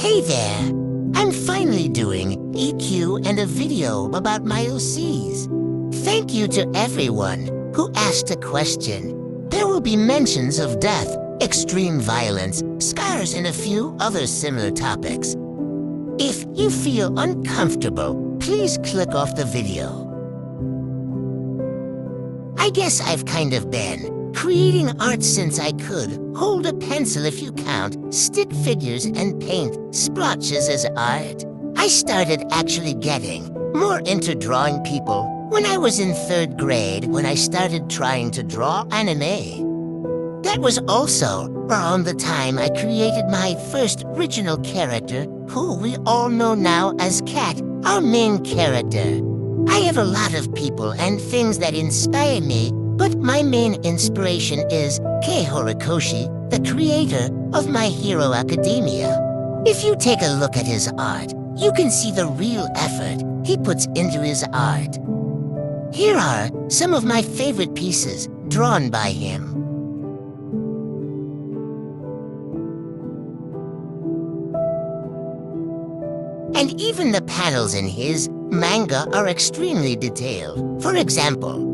Hey there! I'm finally doing EQ and a video about my OCs. Thank you to everyone who asked a question. There will be mentions of death, extreme violence, scars, and a few other similar topics. If you feel uncomfortable, please click off the video. I guess I've kind of been creating art since I could hold a pencil if you count stick figures and paint splotches as art. I started actually getting more into drawing people when I was in 3rd grade when I started trying to draw anime. That was also around the time I created my first original character, who we all know now as Cat, our main character. I have a lot of people and things that inspire me, but my main inspiration is Kei Horikoshi, the creator of My Hero Academia. If you take a look at his art, you can see the real effort he puts into his art. Here are some of my favorite pieces drawn by him. And even the panels in his manga are extremely detailed. For example,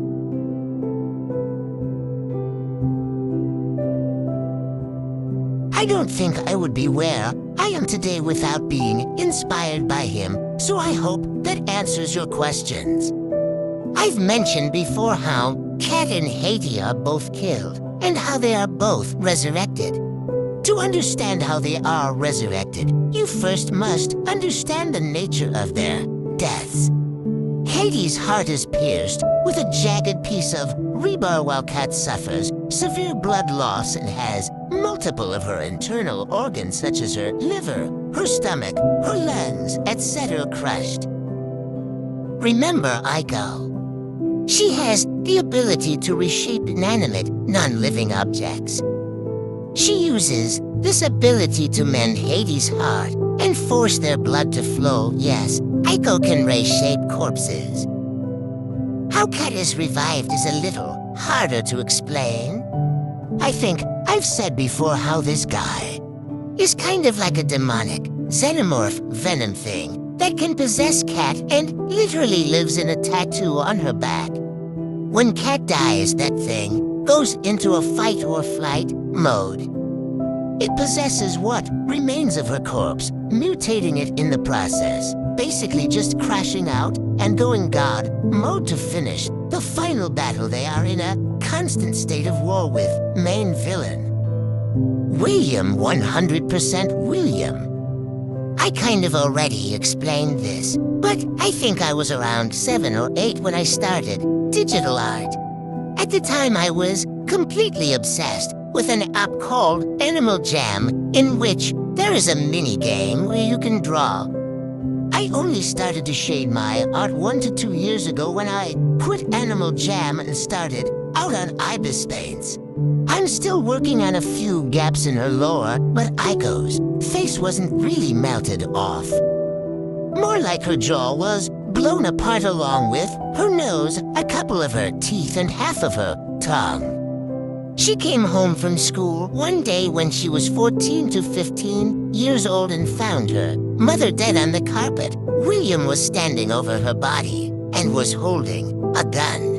I don't think I would be where I am today without being inspired by him, so I hope that answers your questions. I've mentioned before how Cat and Hehe are both killed, and how they are both resurrected. To understand how they are resurrected, you first must understand the nature of their deaths. Hehe's heart is pierced with a jagged piece of rebar while Cat suffers severe blood loss and has multiple of her internal organs such as her liver, her stomach, her lungs, etc. crushed. Remember Aiko. She has the ability to reshape inanimate, non-living objects. She uses this ability to mend Hehe's heart and force their blood to flow. Yes, Aiko can reshape corpses. How Cat is revived is a little harder to explain. I think I've said before how this guy is kind of like a demonic, xenomorph venom thing that can possess Cat and literally lives in a tattoo on her back. When Cat dies, that thing goes into a fight or flight mode. It possesses what remains of her corpse, mutating it in the process, basically just crashing out and going God mode to finish the final battle. They are in a constant state of war with main villain. William, 100% William. I kind of already explained this, but I think I was around 7 or 8 when I started digital art. At the time I was completely obsessed with an app called Animal Jam, in which there is a mini-game where you can draw. I only started to shade my art 1 to 2 years ago when I quit Animal Jam and started out on Ibis paints. I'm still working on a few gaps in her lore, but Aiko's face wasn't really melted off. More like her jaw was blown apart along with her nose, a couple of her teeth, and half of her tongue. She came home from school one day when she was 14 to 15 years old and found her mother dead on the carpet. William was standing over her body and was holding a gun.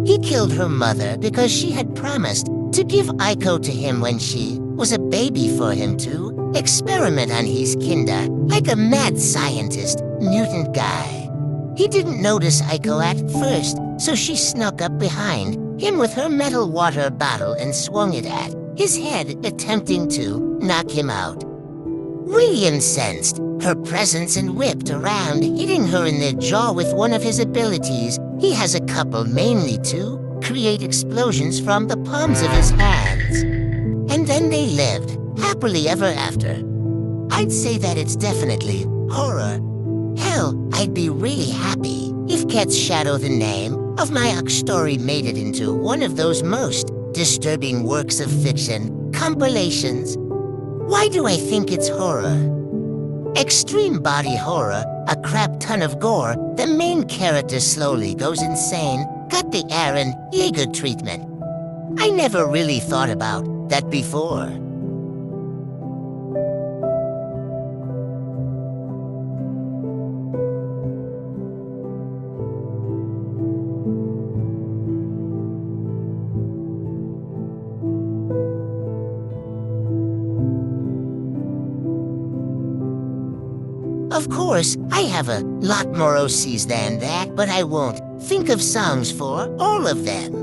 He killed her mother because she had promised to give Aiko to him when she was a baby for him to experiment on his kinder like a mad scientist, mutant guy. He didn't notice Aiko at first, so she snuck up behind him with her metal water bottle and swung it at his head, attempting to knock him out. William sensed her presence and whipped around, hitting her in the jaw with one of his abilities. He has a couple, mainly to create explosions from the palms of his hands. And then they lived happily ever after. I'd say that it's definitely horror. Hell, I'd be really happy if Cat's Shadow, the name of my Ox story, made it into one of those most disturbing works of fiction compilations. Why do I think it's horror? Extreme body horror, a crap ton of gore, the main character slowly goes insane, got the Aaron Yeager treatment. I never really thought about that before. Of course, I have a lot more OCs than that, but I won't think of songs for all of them.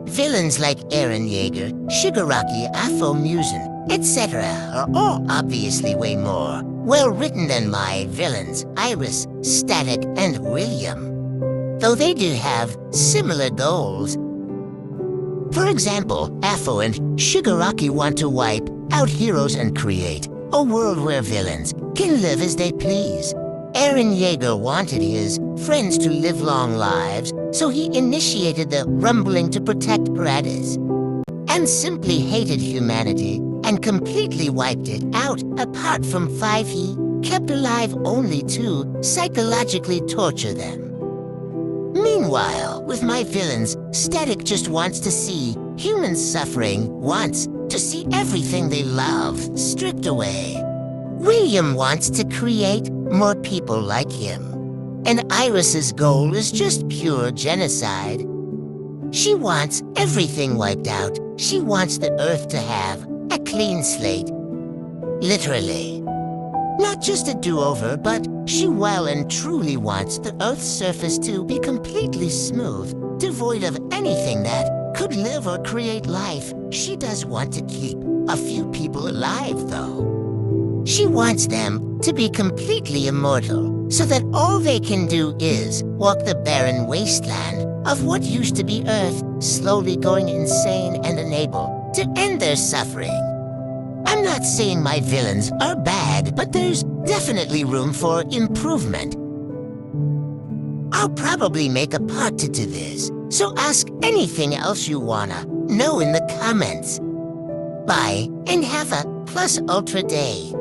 Villains like Eren Yeager, Shigaraki, Afo Musen, etc. are all obviously way more well-written than my villains, Iris, Static, and William. Though they do have similar goals. For example, Afo and Shigaraki want to wipe out heroes and create a world where villains can live as they please. Eren Yeager wanted his friends to live long lives, so he initiated the Rumbling to protect Paradis, and simply hated humanity and completely wiped it out. Apart from 5, he kept alive only to psychologically torture them. Meanwhile, with my villains, Static just wants to see humans suffering, wants to see everything they love stripped away. William wants to create more people like him. And Iris's goal is just pure genocide. She wants everything wiped out. She wants the Earth to have a clean slate. Literally. Not just a do-over, but she well and truly wants the Earth's surface to be completely smooth, devoid of anything that could live or create life. She does want to keep a few people alive, though. She wants them to be completely immortal, so that all they can do is walk the barren wasteland of what used to be Earth, slowly going insane and unable to end their suffering. I'm not saying my villains are bad, but there's definitely room for improvement. I'll probably make a part 2 to this, so ask anything else you wanna know in the comments. Bye, and have a plus ultra day.